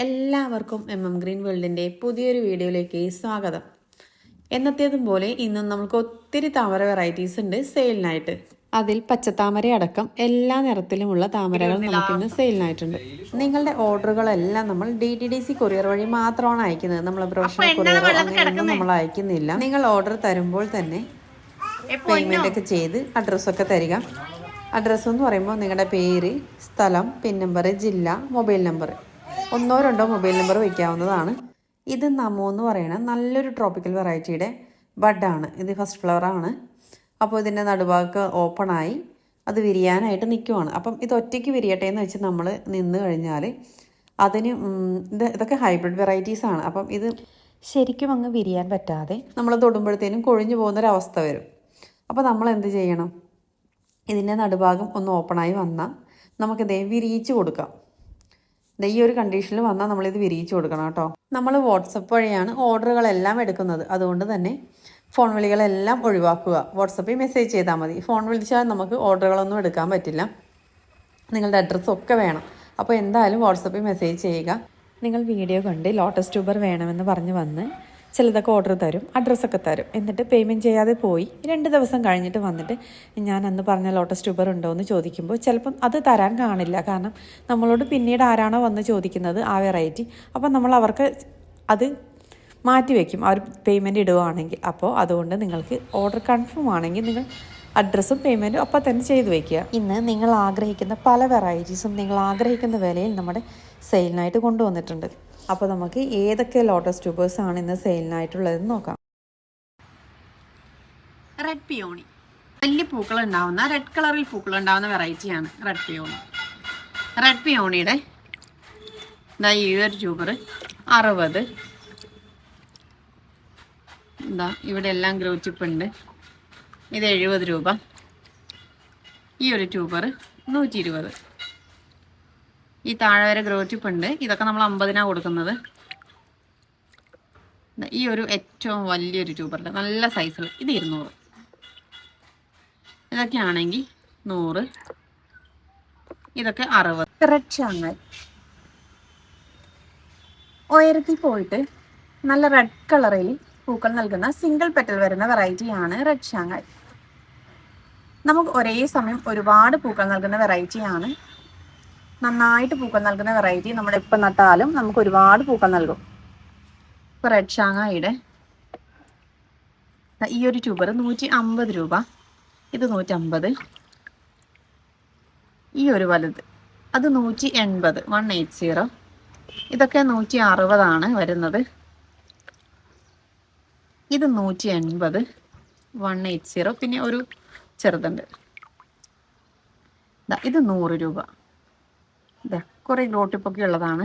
എല്ലാവർക്കും ഗ്രീൻ വേൾഡിൻ്റെ പുതിയൊരു വീഡിയോയിലേക്ക് സ്വാഗതം. എന്നത്തേതും പോലെ ഇന്നും നമുക്ക് ഒത്തിരി താമര വെറൈറ്റീസ് ഉണ്ട് സെയിലിനായിട്ട്. അതിൽ പച്ചത്താമര അടക്കം എല്ലാ നിറത്തിലുമുള്ള താമരകൾ നമുക്കിന്ന് സെയിലിനായിട്ടുണ്ട്. നിങ്ങളുടെ ഓർഡറുകളെല്ലാം നമ്മൾ DTDC കൊറിയർ വഴി മാത്രമാണ് അയക്കുന്നത്. നമ്മൾ പ്രൊഫഷണൽ കൊറിയറോ അങ്ങനെയൊന്നും നമ്മൾ അയക്കുന്നില്ല. നിങ്ങൾ ഓർഡർ തരുമ്പോൾ തന്നെ പേയ്മെൻ്റ് ഒക്കെ ചെയ്ത് അഡ്രസ്സൊക്കെ തരിക. അഡ്രസ്സ് എന്ന് പറയുമ്പോൾ നിങ്ങളുടെ പേര്, സ്ഥലം, പിൻ നമ്പർ, ജില്ല, മൊബൈൽ നമ്പർ, 1-2 മൊബൈൽ നമ്പർ വയ്ക്കാവുന്നതാണ്. ഇത് നമോ എന്ന് പറയുന്ന നല്ലൊരു ട്രോപ്പിക്കൽ വെറൈറ്റിയുടെ ബഡാണ്. ഇത് ഫസ്റ്റ് ഫ്ലവറാണ്. അപ്പോൾ ഇതിൻ്റെ നടുഭാഗമൊക്കെ ഓപ്പണായി അത് വിരിയാനായിട്ട് നിൽക്കുവാണ്. അപ്പം ഇത് ഒറ്റയ്ക്ക് വിരിയട്ടെ എന്ന് വെച്ച് നമ്മൾ നിന്ന് കഴിഞ്ഞാൽ അതിന് ഇതൊക്കെ ഹൈബ്രിഡ് വെറൈറ്റീസാണ്. അപ്പം ഇത് ശരിക്കും അങ്ങ് വിരിയാൻ പറ്റാതെ നമ്മൾ തൊടുമ്പോഴത്തേനും കൊഴിഞ്ഞു പോകുന്നൊരവസ്ഥ വരും. അപ്പോൾ നമ്മൾ എന്ത് ചെയ്യണം? ഇതിൻ്റെ നടുഭാഗം ഒന്ന് ഓപ്പണായി വന്നാൽ നമുക്കിതേ വിരിയിച്ച് കൊടുക്കാം. ഈ ഒരു കണ്ടീഷനിൽ വന്നാൽ നമ്മളിത് വിരിയിച്ച് കൊടുക്കണം കേട്ടോ. നമ്മൾ വാട്സപ്പ് വഴിയാണ് ഓർഡറുകളെല്ലാം എടുക്കുന്നത്. അതുകൊണ്ട് തന്നെ ഫോൺ വിളികളെല്ലാം ഒഴിവാക്കുക. വാട്സപ്പിൽ മെസ്സേജ് ചെയ്താൽ മതി. ഫോൺ വിളിച്ചാൽ നമുക്ക് ഓർഡറുകളൊന്നും എടുക്കാൻ പറ്റില്ല. നിങ്ങളുടെ അഡ്രസ്സൊക്കെ വേണം. അപ്പോൾ എന്തായാലും വാട്സപ്പിൽ മെസ്സേജ് ചെയ്യുക. നിങ്ങൾ വീഡിയോ കണ്ട് ലോട്ടസ് ട്യൂബർ വേണമെന്ന് പറഞ്ഞ് വന്ന് ചിലതൊക്കെ ഓർഡർ തരും, അഡ്രസ്സൊക്കെ തരും. എന്നിട്ട് പേയ്മെൻറ്റ് ചെയ്യാതെ പോയി 2 ദിവസം കഴിഞ്ഞിട്ട് വന്നിട്ട് ഞാൻ അന്ന് പറഞ്ഞ ലോട്ടസ് ട്യൂബർ ഉണ്ടോ എന്ന് ചോദിക്കുമ്പോൾ ചിലപ്പം അത് തരാൻ കാണില്ല. കാരണം നമ്മളോട് പിന്നീട് ആരാണോ വന്ന് ചോദിക്കുന്നത് ആ വെറൈറ്റി, അപ്പം നമ്മൾ അവർക്ക് അത് മാറ്റി വയ്ക്കും അവർ പേയ്മെൻറ്റ് ഇടുകയാണെങ്കിൽ. അപ്പോൾ അതുകൊണ്ട് നിങ്ങൾക്ക് ഓർഡർ കൺഫേം ആണെങ്കിൽ നിങ്ങൾ അഡ്രസ്സും പേയ്മെൻറ്റും അപ്പം തന്നെ ചെയ്ത് വയ്ക്കുക. ഇന്ന് നിങ്ങൾ ആഗ്രഹിക്കുന്ന പല വെറൈറ്റീസും നിങ്ങൾ ആഗ്രഹിക്കുന്ന വിലയിൽ നമ്മുടെ സെയിലിനായിട്ട് കൊണ്ടുവന്നിട്ടുണ്ട്. അപ്പോൾ നമുക്ക് ഏതൊക്കെ ലോട്ടസ് ട്യൂബേഴ്സാണ് ഇന്ന് സെയിലിനായിട്ടുള്ളതെന്ന് നോക്കാം. റെഡ് പിയോണി, വലിയ പൂക്കൾ ഉണ്ടാവുന്ന, റെഡ് കളറിൽ പൂക്കൾ ഉണ്ടാവുന്ന വെറൈറ്റിയാണ് റെഡ് പിയോണി. റെഡ് പിയോണിയുടെ ഈ ഒരു ട്യൂബർ 60. ഇവിടെ എല്ലാം ഗ്രോ ടിപ്പ് ഉണ്ട്. ഇത് 70 രൂപ. ഈ ഒരു ട്യൂബർ 120. ഈ താഴെ വരെ ഗ്രോ ടിപ്പ് ഉണ്ട്. ഇതൊക്കെ നമ്മൾ 50-നാണ് കൊടുക്കുന്നത്. ഈ ഒരു ഏറ്റവും വലിയൊരു ട്യൂബറുണ്ട്, നല്ല സൈസിൽ, ഇത് 200. ഇതൊക്കെ ആണെങ്കിൽ 100. ഇതൊക്കെ 60. റെഡ് ഷാങ്ങായി ഉയരത്തിൽ പോയിട്ട് നല്ല റെഡ് കളറിൽ പൂക്കൾ നൽകുന്ന സിംഗിൾ പെറ്റൽ വരുന്ന വെറൈറ്റിയാണ് റെഡ് ഷാങ്ങായി. നമുക്ക് ഒരേ സമയം ഒരുപാട് പൂക്കൾ നൽകുന്ന വെറൈറ്റിയാണ്. നന്നായിട്ട് പൂക്കൾ നൽകുന്ന വെറൈറ്റി. നമ്മൾ എപ്പോൾ നട്ടാലും നമുക്ക് ഒരുപാട് പൂക്കൾ നൽകും. ഇപ്പോൾ റെഡ് ഷാങ്ങായിയുടെ ഈ ഒരു ട്യൂബർ 150 രൂപ. ഇത് 150. ഈ ഒരു വലുത് അത് 180, 180. ഇതൊക്കെ 160 വരുന്നത്. ഇത് 180, 180. പിന്നെ ഒരു ചെറുതുണ്ട്, ഇത് 100 രൂപ. കുറേ ഗ്രോ ടിപ്പൊക്കെ ഉള്ളതാണ്.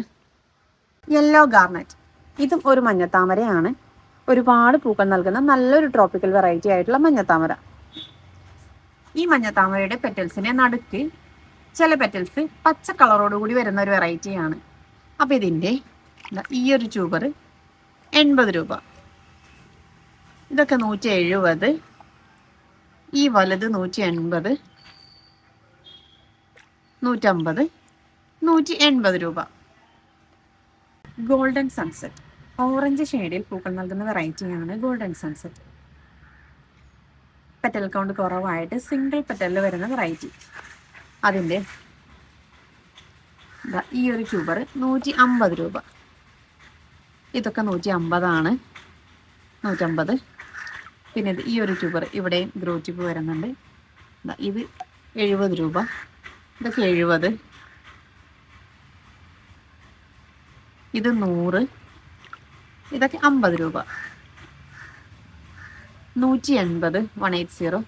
യെല്ലോ ഗാർണറ്റ്, ഇതും ഒരു മഞ്ഞത്താമരയാണ്. ഒരുപാട് പൂക്കൾ നൽകുന്ന നല്ലൊരു ട്രോപ്പിക്കൽ വെറൈറ്റി ആയിട്ടുള്ള മഞ്ഞത്താമര. ഈ മഞ്ഞത്താമരയുടെ പെറ്റൽസിനെ നടുക്ക് ചില പെറ്റൽസ് പച്ച കളറോട് കൂടി വരുന്ന ഒരു വെറൈറ്റിയാണ്. അപ്പോൾ ഇതിൻ്റെ ഈ ഒരു ട്യൂബർ 80 രൂപ. ഇതൊക്കെ 170. ഈ വലുത് 180, 150, 180 രൂപ. ഗോൾഡൻ സൺസെറ്റ്, ഓറഞ്ച് ഷെയ്ഡിൽ പൂക്കൾ നൽകുന്ന വെറൈറ്റിയാണ് ഗോൾഡൻ സൺസെറ്റ്. പെറ്റൽ കൗണ്ട് കുറവായിട്ട് സിംഗിൾ പെറ്റലിൽ വരുന്ന വെറൈറ്റി. അതിൻ്റെ ഈ ഒരു ട്യൂബർ 150 രൂപ. ഇതൊക്കെ 150, 150. പിന്നെ ഈ ഒരു ട്യൂബർ ഇവിടെയും ഗ്രോ ട്യൂബ് വരുന്നുണ്ട്. ഇത് 70 രൂപ. ഇതൊക്കെ 70. ഇത് 100. ഇതൊക്കെ 50 രൂപ. 180, 180.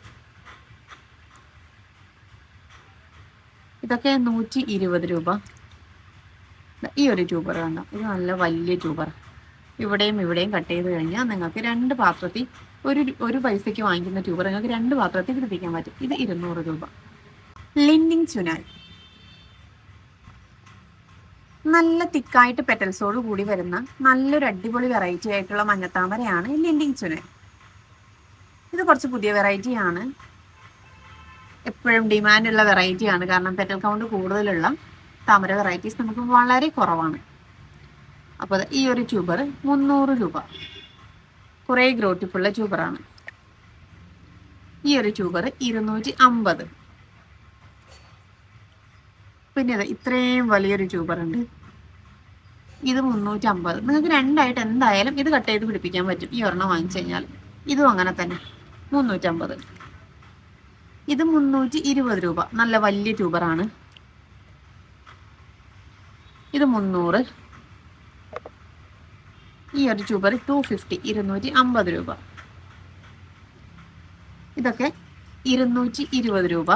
ഇതൊക്കെ 120 രൂപ. ഈ ഒരു ട്യൂബർ വേണ്ട, ഇത് നല്ല വലിയ ട്യൂബർ. ഇവിടെയും ഇവിടെയും കട്ട് ചെയ്ത് കഴിഞ്ഞാൽ നിങ്ങൾക്ക് 2 പാത്രത്തിൽ ഒരു പൈസയ്ക്ക് വാങ്ങിക്കുന്ന ട്യൂബർ നിങ്ങൾക്ക് 2 പാത്രത്തിൽ പിടിപ്പിക്കാൻ പറ്റും. ഇത് 200 രൂപ. ലിൻഡിങ് ചുനായ്, നല്ല തിക്കായിട്ട് പെറ്റൽസോട് കൂടി വരുന്ന നല്ലൊരു അടിപൊളി വെറൈറ്റി ആയിട്ടുള്ള മഞ്ഞത്താമരയാണ് ലിൻഡിങ് ചുനായ്. ഇത് കുറച്ച് പുതിയ വെറൈറ്റിയാണ്. എപ്പോഴും ഡിമാൻഡുള്ള വെറൈറ്റിയാണ്. കാരണം പെറ്റൽ കൗണ്ട് കൂടുതലുള്ള താമര വെറൈറ്റീസ് നമുക്ക് വളരെ കുറവാണ്. അപ്പോൾ ഈ ഒരു ട്യൂബർ 300 രൂപ. കുറേ ഗ്രോട്ടിപ്പുള്ള ട്യൂബറാണ്. ഈ ഒരു ട്യൂബർ 250. പിന്നെ ഇത്രയും വലിയൊരു ട്യൂബർ ഉണ്ട്, ഇത് 350. നിങ്ങൾക്ക് രണ്ടായിട്ട് എന്തായാലും ഇത് കട്ട് ചെയ്ത് പിടിപ്പിക്കാൻ പറ്റും ഈ ഒരെണ്ണം വാങ്ങിച്ചു കഴിഞ്ഞാൽ. ഇതും അങ്ങനെ തന്നെ 350. ഇത് 320 രൂപ. നല്ല വലിയ ട്യൂബറാണ്. ഇത് 300. ഈ ഒരു ട്യൂബർ 250, 250 രൂപ. ഇതൊക്കെ 220 രൂപ.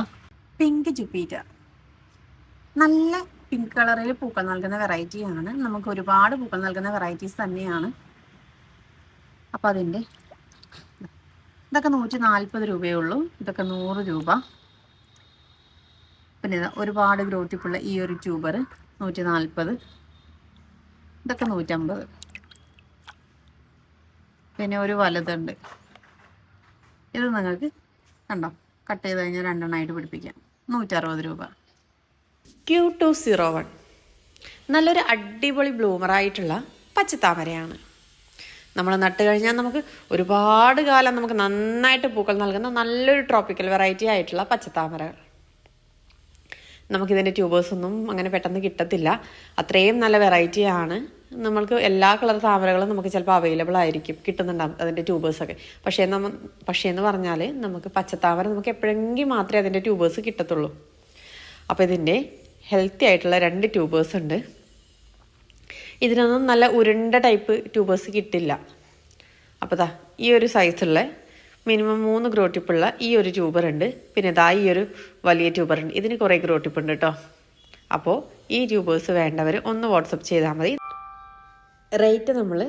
പിങ്ക് ജുപ്പിറ്റർ, നല്ല പിങ്ക് കളറിൽ പൂക്കൾ നൽകുന്ന വെറൈറ്റിയാണ്. നമുക്ക് ഒരുപാട് പൂക്കൾ നൽകുന്ന വെറൈറ്റീസ് തന്നെയാണ്. അപ്പം അതിൻ്റെ ഇതൊക്കെ 140 രൂപയേ ഉള്ളൂ. ഇതൊക്കെ 100 രൂപ. പിന്നെ ഒരുപാട് ഗ്രോട്ടിപ്പുള്ള ഈ ഒരു ട്യൂബർ 140. ഇതൊക്കെ 150. പിന്നെ ഒരു വലുതുണ്ട്, ഇത് നിങ്ങൾക്ക് കണ്ടോ കട്ട് ചെയ്ത് കഴിഞ്ഞാൽ രണ്ടെണ്ണമായിട്ട് പിടിപ്പിക്കാം. 160 രൂപ. Q201 നല്ലൊരു അടിപൊളി ബ്ലൂമറായിട്ടുള്ള പച്ചത്താമരയാണ്. നമ്മൾ നട്ട് കഴിഞ്ഞാൽ നമുക്ക് ഒരുപാട് കാലം നമുക്ക് നന്നായിട്ട് പൂക്കൾ നൽകുന്ന നല്ലൊരു ട്രോപ്പിക്കൽ വെറൈറ്റി ആയിട്ടുള്ള പച്ചത്താമരകൾ. നമുക്കിതിൻ്റെ ട്യൂബേഴ്സൊന്നും അങ്ങനെ പെട്ടെന്ന് കിട്ടത്തില്ല, അത്രയും നല്ല വെറൈറ്റിയാണ്. നമ്മൾക്ക് എല്ലാ കളർ താമരകളും നമുക്ക് ചിലപ്പോൾ അവൈലബിൾ ആയിരിക്കും, കിട്ടുന്നുണ്ടാകും അതിൻ്റെ ട്യൂബേഴ്സൊക്കെ. പക്ഷേ എന്ന് പറഞ്ഞാൽ നമുക്ക് പച്ചത്താമര നമുക്ക് എപ്പോഴെങ്കിലും മാത്രമേ അതിൻ്റെ ട്യൂബേഴ്സ് കിട്ടത്തുള്ളൂ. അപ്പോൾ ഇതിൻ്റെ ഹെൽത്തി ആയിട്ടുള്ള 2 ട്യൂബേഴ്സ് ഉണ്ട്. ഇതിനൊന്നും നല്ല ഉരുണ്ട ടൈപ്പ് ട്യൂബേഴ്സ് കിട്ടില്ല. അപ്പോൾ ദാ ഈ ഒരു സൈസുള്ള മിനിമം 3 ഗ്രോട്ടിപ്പുള്ള ഈ ഒരു ട്യൂബർ ഉണ്ട്. പിന്നെ ദാ ഈ ഒരു വലിയ ട്യൂബർ ഉണ്ട്. ഇതിന് കുറേ ഗ്രോട്ടിപ്പ് ഉണ്ട് കേട്ടോ. അപ്പോൾ ഈ ട്യൂബേഴ്സ് വേണ്ടവർ ഒന്ന് വാട്സപ്പ് ചെയ്താൽ മതി. റേറ്റ് നമ്മൾ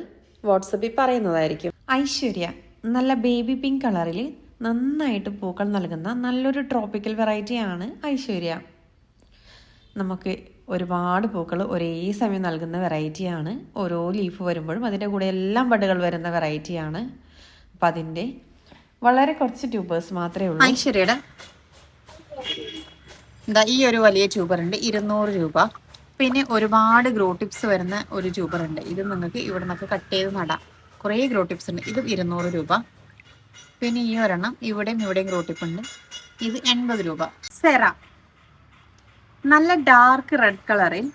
വാട്സപ്പിൽ പറയുന്നതായിരിക്കും. ഐശ്വര്യ, നല്ല ബേബി പിങ്ക് കളറിൽ നന്നായിട്ട് പൂക്കൾ നൽകുന്ന നല്ലൊരു ട്രോപ്പിക്കൽ വെറൈറ്റിയാണ് ഐശ്വര്യ. നമുക്ക് ഒരുപാട് പൂക്കൾ ഒരേ സമയം നൽകുന്ന വെറൈറ്റിയാണ്. ഓരോ ലീഫ് വരുമ്പോഴും അതിൻ്റെ കൂടെ എല്ലാം ബഡുകൾ വരുന്ന വെറൈറ്റിയാണ്. അപ്പം അതിൻ്റെ വളരെ കുറച്ച് ട്യൂബേഴ്സ് മാത്രമേ ഉള്ളൂ. ഐശ്വര്യയുടെ എന്താ ഈ ഒരു വലിയ ട്യൂബർ ഉണ്ട്, 200 രൂപ. പിന്നെ ഒരുപാട് ഗ്രോ ടിപ്സ് വരുന്ന ഒരു ട്യൂബർ ഉണ്ട്. ഇത് നിങ്ങൾക്ക് ഇവിടെ നിന്നൊക്കെ കട്ട് ചെയ്ത് നടാം. കുറേ ഗ്രോ ടിപ്സ് ഉണ്ട്. ഇത് 200 രൂപ. പിന്നെ ഈ ഒരെണ്ണം ഇവിടെയും ഗ്രോ ടിപ്പ് ഉണ്ട്. ഇത് 80 രൂപ. സെറ, നല്ല ഡാർക്ക് റെഡ് കളറിൽ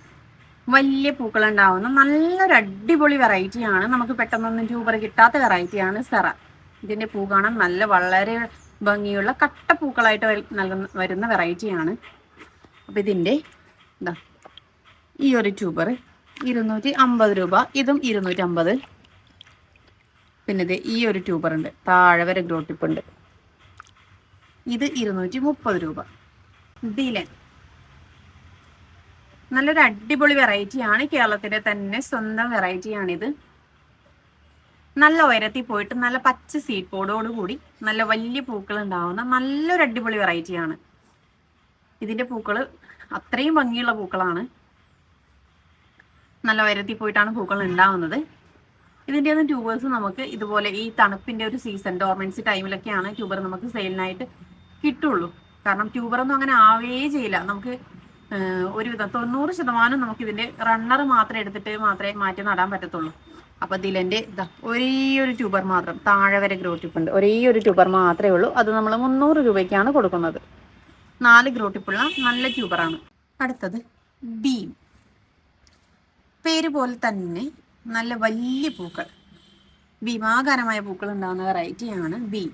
വലിയ പൂക്കൾ ഉണ്ടാവുന്ന നല്ലൊരു അടിപൊളി വെറൈറ്റിയാണ്. നമുക്ക് പെട്ടെന്നൊന്നും ട്യൂബർ കിട്ടാത്ത വെറൈറ്റിയാണ് സെറ. ഇതിൻ്റെ പൂ കാണാൻ വളരെ ഭംഗിയുള്ള കട്ട പൂക്കളായിട്ട് വരുന്ന വെറൈറ്റിയാണ്. അപ്പം ഇതിൻ്റെ എന്താ ഈ ഒരു ട്യൂബർ 250 രൂപ. ഇതും 250. പിന്നെ ഇത് ഈ ഒരു ട്യൂബർ ഉണ്ട്, താഴെ വരെ ഗ്രോ ടിപ്പ് ഉണ്ട്. ഇത് 230 രൂപ. ദിലൻ, നല്ലൊരു അടിപൊളി വെറൈറ്റിയാണ്. കേരളത്തിൻ്റെ തന്നെ സ്വന്തം വെറൈറ്റിയാണിത്. നല്ല ഉയരത്തിൽ പോയിട്ട് നല്ല പച്ച സീഡ് പോഡോട് കൂടി നല്ല വലിയ പൂക്കൾ ഉണ്ടാവുന്ന നല്ലൊരു അടിപൊളി വെറൈറ്റിയാണ്. ഇതിൻ്റെ പൂക്കൾ അത്രയും ഭംഗിയുള്ള പൂക്കളാണ്. നല്ല ഉയരത്തിൽ പോയിട്ടാണ് പൂക്കൾ ഉണ്ടാവുന്നത്. ഇതിൻ്റെ ഒന്നും ട്യൂബേഴ്സ് നമുക്ക് ഇതുപോലെ ഈ തണുപ്പിൻ്റെ ഒരു സീസൺ ഡോർമെൻസി ടൈമിലൊക്കെയാണ് ട്യൂബർ നമുക്ക് സെയിലിനായിട്ട് കിട്ടുള്ളൂ. കാരണം ട്യൂബറൊന്നും അങ്ങനെ ആവേ ചെയ്യില്ല. നമുക്ക് ഒരുവിധം 90% നമുക്ക് ഇതിൻ്റെ റണ്ണർ മാത്രം എടുത്തിട്ട് മാത്രമേ മാറ്റി നടാൻ പറ്റത്തുള്ളൂ. അപ്പോൾ ഇതിലെൻ്റെ ഒരേ ഒരു ട്യൂബർ മാത്രം, താഴെ വരെ ഗ്രോ ടിപ്പ് ഉണ്ട്, ഒരേ ഒരു ട്യൂബർ മാത്രമേ ഉള്ളൂ. അത് നമ്മൾ 300 രൂപയ്ക്കാണ് കൊടുക്കുന്നത്. 4 ഗ്രോ ടിപ്പുള്ള നല്ല ട്യൂബറാണ്. അടുത്തത് ബീം, പേര് പോലെ തന്നെ നല്ല വലിയ പൂക്കൾ, ഭീമാകാരമായ പൂക്കൾ ഉണ്ടാകുന്ന വെറൈറ്റിയാണ് ബീം.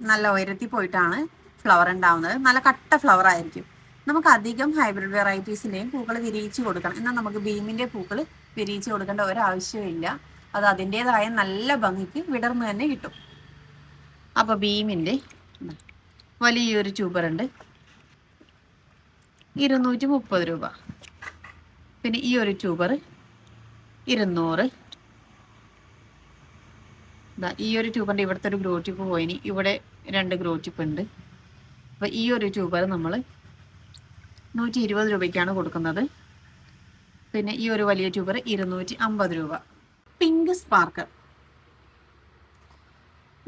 നല്ല ഉയരത്തിൽ പോയിട്ടാണ് ഫ്ലവർ ഉണ്ടാവുന്നത്. നല്ല കട്ട ഫ്ലവർ ആയിരിക്കും. നമുക്ക് അധികം ഹൈബ്രിഡ് വെറൈറ്റീസിൻ്റെയും പൂക്കൾ വിരിയിച്ച് കൊടുക്കണം. എന്നാൽ നമുക്ക് ബീമിൻ്റെ പൂക്കൾ വിരിയിച്ച് കൊടുക്കേണ്ട ഒരാവശ്യമില്ല. അത് അതിൻ്റേതായ നല്ല ഭംഗിക്ക് വിടർന്ന് തന്നെ കിട്ടും. അപ്പോൾ ബീമിൻ്റെ വലിയൊരു ട്യൂബറുണ്ട്, 230 രൂപ. പിന്നെ ഈ ഒരു ട്യൂബർ 200. ഈ ഒരു ട്യൂബറിൻ്റെ ഇവിടുത്തെ ഒരു ഗ്രോ ടിപ്പ് പോയിനി, ഇവിടെ 2 ഗ്രോ ടിപ്പ് ഉണ്ട്. അപ്പോൾ ഈ ഒരു ട്യൂബർ നമ്മൾ 120 രൂപയ്ക്കാണ് കൊടുക്കുന്നത്. പിന്നെ ഈ ഒരു വലിയ ട്യൂബർ 250 രൂപ. പിങ്ക് സ്പാർക്കർ,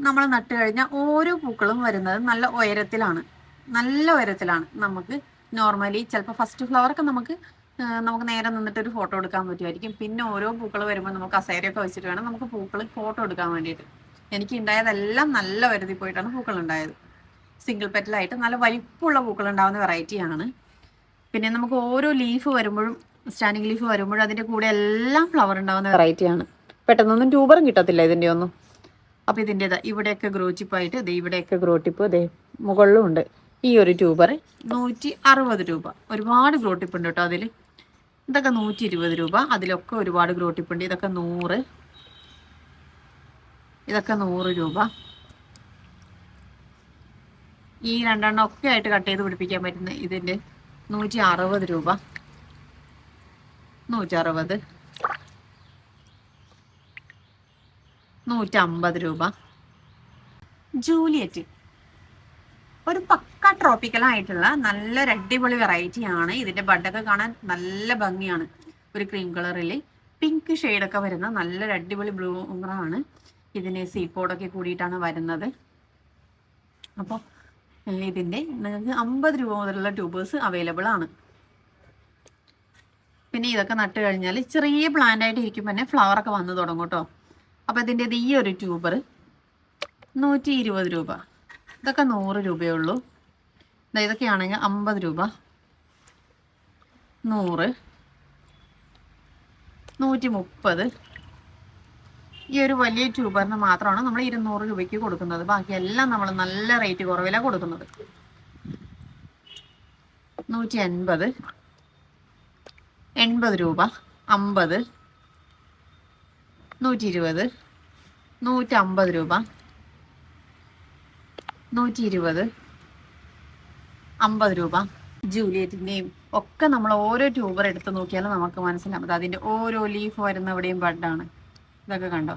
നമ്മൾ നട്ട് കഴിഞ്ഞാൽ ഓരോ പൂക്കളും വരുന്നത് നല്ല ഉയരത്തിലാണ്. നമുക്ക് നോർമലി ചിലപ്പോൾ ഫസ്റ്റ് ഫ്ലവറൊക്കെ നമുക്ക് നമുക്ക് നേരെ നിന്നിട്ട് ഒരു ഫോട്ടോ എടുക്കാൻ പറ്റുമായിരിക്കും. പിന്നെ ഓരോ പൂക്കൾ വരുമ്പോൾ നമുക്ക് കസേരയൊക്കെ വെച്ചിട്ട് വേണം നമുക്ക് പൂക്കൾ ഫോട്ടോ എടുക്കാൻ വേണ്ടിയിട്ട്. എനിക്ക് ഉണ്ടായതെല്ലാം നല്ല വരുതി പോയിട്ടാണ് പൂക്കൾ ഉണ്ടായത്. സിംഗിൾ പെറ്റലായിട്ട് നല്ല വലിപ്പമുള്ള പൂക്കൾ ഉണ്ടാകുന്ന വെറൈറ്റിയാണ്. പിന്നെ നമുക്ക് ഓരോ ലീഫ് വരുമ്പോഴും സ്റ്റാൻഡിങ് ലീഫ് വരുമ്പോഴും അതിൻ്റെ കൂടെ എല്ലാം ഫ്ലവർ ഉണ്ടാകുന്ന വെറൈറ്റിയാണ്. പെട്ടെന്നൊന്നും ട്യൂബറും കിട്ടത്തില്ല ഇതിൻ്റെ ഒന്നും. അപ്പോൾ ഇതിൻ്റെ ഇവിടെയൊക്കെ ഗ്രോ ടിപ്പായിട്ട് ഇവിടെയൊക്കെ ഗ്രോ ടിപ്പ് മുകളിലും ഉണ്ട്. ഈ ഒരു ട്യൂബർ 160 രൂപ. ഒരുപാട് ഗ്രോ ടിപ്പ് ഉണ്ട് കേട്ടോ അതിൽ. ഇതൊക്കെ 120 രൂപ. അതിലൊക്കെ ഒരുപാട് ഗ്രോ ടിപ്പ് ഉണ്ട്. ഇതൊക്കെ 100, ഇതൊക്കെ 100 രൂപ. ഈ രണ്ടെണ്ണം ഒക്കെ ആയിട്ട് കട്ട് ചെയ്ത് പിടിപ്പിക്കാൻ പറ്റുന്ന ഇതിൻ്റെ 160 രൂപ. 160, 150 രൂപ. ജൂലിയറ്റ് ഒരു പക്ക ട്രോപ്പിക്കലായിട്ടുള്ള നല്ലൊരു അടിപൊളി വെറൈറ്റിയാണ്. ഇതിന്റെ ബഡൊക്കെ കാണാൻ നല്ല ഭംഗിയാണ്. ഒരു ക്രീം കളറിൽ പിങ്ക് ഷെയ്ഡൊക്കെ വരുന്ന നല്ലൊരു അടിപൊളി ബ്ലൂമറാണ്. ഇതിന് സീപ്പോഡൊക്കെ കൂടിയിട്ടാണ് വരുന്നത്. അപ്പോൾ ഇതിൻ്റെ നിങ്ങൾക്ക് 50 രൂപ മുതലുള്ള ട്യൂബേഴ്സ് അവൈലബിൾ ആണ്. പിന്നെ ഇതൊക്കെ നട്ട് കഴിഞ്ഞാൽ ചെറിയ പ്ലാന്റ് ആയിട്ട് ഇരിക്കുമ്പോൾ തന്നെ ഫ്ലവറൊക്കെ വന്ന് തുടങ്ങും കേട്ടോ. അപ്പോൾ ഇതിൻ്റെ ഈ ഒരു ട്യൂബർ 120 രൂപ. ഇതൊക്കെ 100 രൂപയേ ഉള്ളൂ. ഇതൊക്കെയാണെങ്കിൽ 50 രൂപ, 100, 130. ഈ ഒരു വലിയ ട്യൂബറിന് മാത്രമാണ് നമ്മൾ 200 രൂപയ്ക്ക് കൊടുക്കുന്നത്. ബാക്കിയെല്ലാം നമ്മൾ നല്ല റേറ്റ് കുറവിലാണ് കൊടുക്കുന്നത്. 180, 80 രൂപ, 50, 120, 150 രൂപ, 120, 50 രൂപ. ജൂലിയറ്റിൻ്റെയും ഒക്കെ നമ്മൾ ഓരോ ട്യൂബർ എടുത്ത് നോക്കിയാലും നമുക്ക് മനസ്സിലാവും. അതിൻ്റെ ഓരോ ലീഫ് വരുന്ന എവിടെയും ബഡാണ്. ഇതൊക്കെ കണ്ടോ.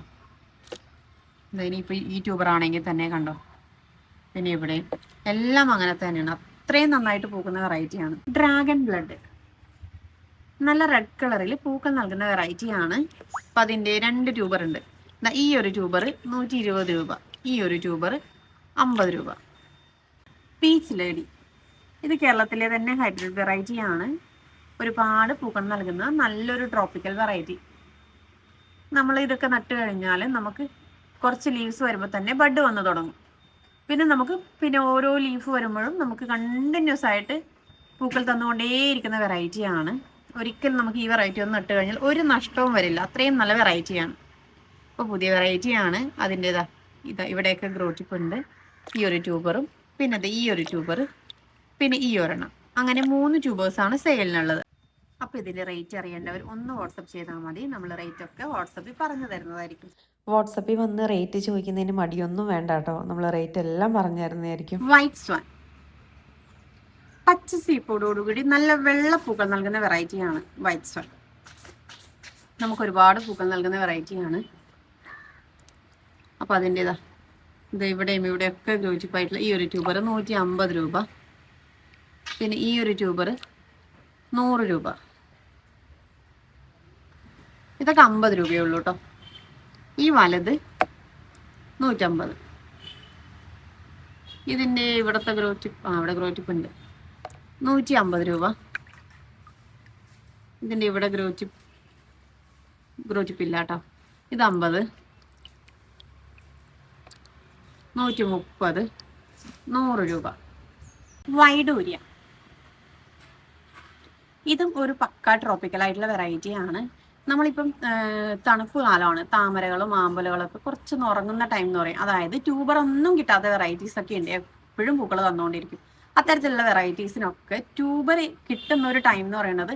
ഇനിയിപ്പോൾ ഈ ട്യൂബർ ആണെങ്കിൽ തന്നെ കണ്ടോ. പിന്നെ ഇവിടെ എല്ലാം അങ്ങനെ തന്നെയാണ്. അത്രയും നന്നായിട്ട് പൂക്കുന്ന വെറൈറ്റിയാണ്. ഡ്രാഗൺ ബ്ലഡ് നല്ല റെഡ് കളറിൽ പൂക്കൾ നൽകുന്ന വെറൈറ്റിയാണ്. അപ്പം അതിൻ്റെ 2 ട്യൂബർ ഉണ്ട്. ഈ ഒരു ട്യൂബർ 120 രൂപ, ഈ ഒരു ട്യൂബർ 50 രൂപ. പീച്ച് ലേഡി ഇത് കേരളത്തിലെ തന്നെ ഹൈബ്രിഡ് വെറൈറ്റിയാണ്. ഒരുപാട് പൂക്കൾ നൽകുന്ന നല്ലൊരു ട്രോപ്പിക്കൽ വെറൈറ്റി. നമ്മൾ ഇതൊക്കെ നട്ട് കഴിഞ്ഞാൽ നമുക്ക് കുറച്ച് ലീവ്സ് വരുമ്പോൾ തന്നെ ബഡ് വന്ന് തുടങ്ങും. പിന്നെ ഓരോ ലീഫ് വരുമ്പോഴും നമുക്ക് കണ്ടിന്യൂസ് ആയിട്ട് പൂക്കൾ തന്നുകൊണ്ടേയിരിക്കുന്ന വെറൈറ്റിയാണ്. ഒരിക്കലും നമുക്ക് ഈ വെറൈറ്റി ഒന്ന് നട്ട് കഴിഞ്ഞാൽ ഒരു നഷ്ടവും വരില്ല. അത്രയും നല്ല വെറൈറ്റിയാണ്. അപ്പോൾ പുതിയ വെറൈറ്റിയാണ്. അതിൻ്റെതാ ഇവിടെയൊക്കെ ഗ്രോ ടിപ്പ് ഉണ്ട്. ഈ ഒരു ട്യൂബറും പിന്നെ ഈ ഒരു ട്യൂബർ പിന്നെ ഈ ഒരെണ്ണം, അങ്ങനെ 3 ട്യൂബേഴ്സാണ് സെയിലിനുള്ളത്. അപ്പോൾ ഇതിൻ്റെ റേറ്റ് അറിയേണ്ടവർ ഒന്ന് വാട്സപ്പ് ചെയ്താൽ മതി. നമ്മൾ റേറ്റ് ഒക്കെ വാട്സപ്പിൽ പറഞ്ഞു തരുന്നതായിരിക്കും. വാട്സപ്പിൽ വന്ന് റേറ്റ് ചോദിക്കുന്നതിന് മടിയൊന്നും വേണ്ട കേട്ടോ. നമ്മൾ റേറ്റ് എല്ലാം പറഞ്ഞു തരുന്നതായിരിക്കും. വൈറ്റ് സ്വാൻ പച്ച സീപ്പോടോടുകൂടി നല്ല വെള്ളപ്പൂക്കൾ നൽകുന്ന വെറൈറ്റിയാണ് വൈറ്റ് സ്വാൻ. നമുക്ക് ഒരുപാട് പൂക്കൾ നൽകുന്ന വെറൈറ്റിയാണ്. അപ്പോൾ അതിൻ്റെതാ ഇവിടെയും ഇവിടെയൊക്കെ യോജിപ്പായിട്ടുള്ള ഈ ഒരു ട്യൂബർ 150 രൂപ. പിന്നെ ഈ ഒരു ട്യൂബർ 100 രൂപ. ഇതൊക്കെ 50 രൂപയേ ഉള്ളൂ കേട്ടോ. ഈ വലത് 150. ഇതിൻ്റെ ഇവിടുത്തെ ഗ്രോ ടിപ്പ് ഇവിടെ ഗ്രോ ടിപ്പ് ഉണ്ട് 150 രൂപ. ഇതിൻ്റെ ഇവിടെ ഗ്രോ ടിപ്പ് ഇല്ല കേട്ടോ. ഇത് 50, 130, 100 രൂപ. വൈഡൂര്യ ഇതും ഒരു പക്ക ട്രോപ്പിക്കൽ ആയിട്ടുള്ള വെറൈറ്റിയാണ്. നമ്മളിപ്പം തണുപ്പ് കാലമാണ്. താമരകളും ആമ്പലുകളൊക്കെ കുറച്ച് ഉറങ്ങുന്ന ടൈം എന്ന് പറയും. അതായത് ട്യൂബർ ഒന്നും കിട്ടാത്ത വെറൈറ്റീസ് ഒക്കെ ഉണ്ട്. എപ്പോഴും പൂക്കൾ തന്നുകൊണ്ടിരിക്കും. അത്തരത്തിലുള്ള വെറൈറ്റീസിനൊക്കെ ട്യൂബർ കിട്ടുന്ന ഒരു ടൈം എന്ന് പറയുന്നത്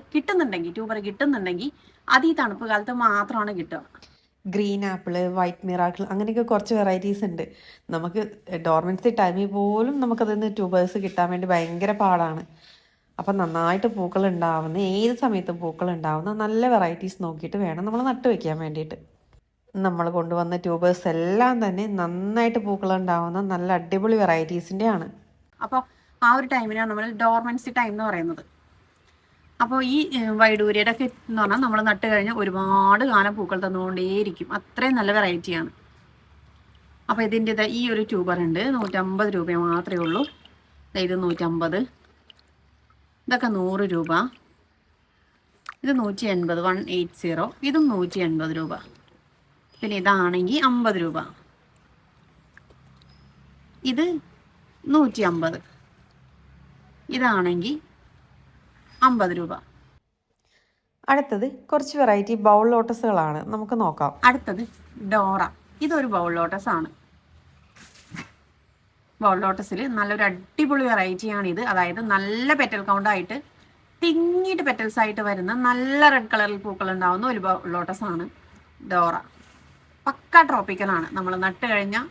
ട്യൂബർ കിട്ടുന്നുണ്ടെങ്കിൽ അത് ഈ തണുപ്പ് കാലത്ത് മാത്രമാണ് കിട്ടുക. ഗ്രീൻ ആപ്പിൾ, വൈറ്റ് മിറാക്കിൾ, അങ്ങനെയൊക്കെ കുറച്ച് വെറൈറ്റീസ് ഉണ്ട്. നമുക്ക് ഡോർമെൻസി ടൈമിൽ പോലും നമുക്കതിൽ നിന്ന് ട്യൂബേഴ്സ് കിട്ടാൻ വേണ്ടി ഭയങ്കര പാടാണ്. അപ്പം നന്നായിട്ട് പൂക്കൾ ഉണ്ടാവുന്ന, ഏത് സമയത്തും പൂക്കൾ ഉണ്ടാവുന്ന നല്ല വെറൈറ്റീസ് നോക്കിയിട്ട് വേണം നമ്മൾ നട്ട് വയ്ക്കാൻ വേണ്ടിയിട്ട്. നമ്മൾ കൊണ്ടുവന്ന ട്യൂബേഴ്സ് എല്ലാം തന്നെ നന്നായിട്ട് പൂക്കൾ ഉണ്ടാവുന്ന നല്ല അടിപൊളി വെറൈറ്റീസിൻ്റെ ആണ്. അപ്പോൾ ആ ഒരു ടൈമിനാണ് നമ്മൾ ഡോർമെൻസി ടൈം എന്ന് പറയുന്നത്. അപ്പോൾ ഈ വൈഡൂര്യയുടെ ഒക്കെ എന്ന് പറഞ്ഞാൽ നമ്മൾ നട്ട് കഴിഞ്ഞാൽ ഒരുപാട് കാലം പൂക്കൾ തന്നുകൊണ്ടേയിരിക്കും. അത്രയും നല്ല വെറൈറ്റിയാണ്. അപ്പോൾ ഇതിൻ്റെ ഈ ഒരു ട്യൂബർ ഉണ്ട് 150 രൂപ മാത്രമേ ഉള്ളൂ. ഇത് 150. ഇതൊക്കെ 100 രൂപ. ഇത് 180, 180. ഇതും 180 രൂപ. പിന്നെ ഇതാണെങ്കിൽ 50 രൂപ. ഇത് 150. ഇതാണെങ്കിൽ 50 രൂപ. അടുത്തത് കുറച്ച് വെറൈറ്റി ബൗൾ ലോട്ടസുകളാണ്, നമുക്ക് നോക്കാം. അടുത്തത് ഡോറ. ഇതൊരു ബൗൾ ലോട്ടസ് ആണ്. ബൗൾ ലോട്ടസിൽ നല്ലൊരു അടിപൊളി വെറൈറ്റിയാണ് ഇത്. അതായത് നല്ല പെറ്റൽ കൗണ്ട് ആയിട്ട് തിങ്ങിയിട്ട് പെറ്റൽസ് ആയിട്ട് വരുന്ന നല്ല റെഡ് കളറിൽ പൂക്കൾ ഉണ്ടാവുന്ന ഒരു ബൗൾ ലോട്ടസ് ആണ് ഡോറ. പക്ക ട്രോപ്പിക്കലാണ്. നമ്മൾ നട്ട് കഴിഞ്ഞാൽ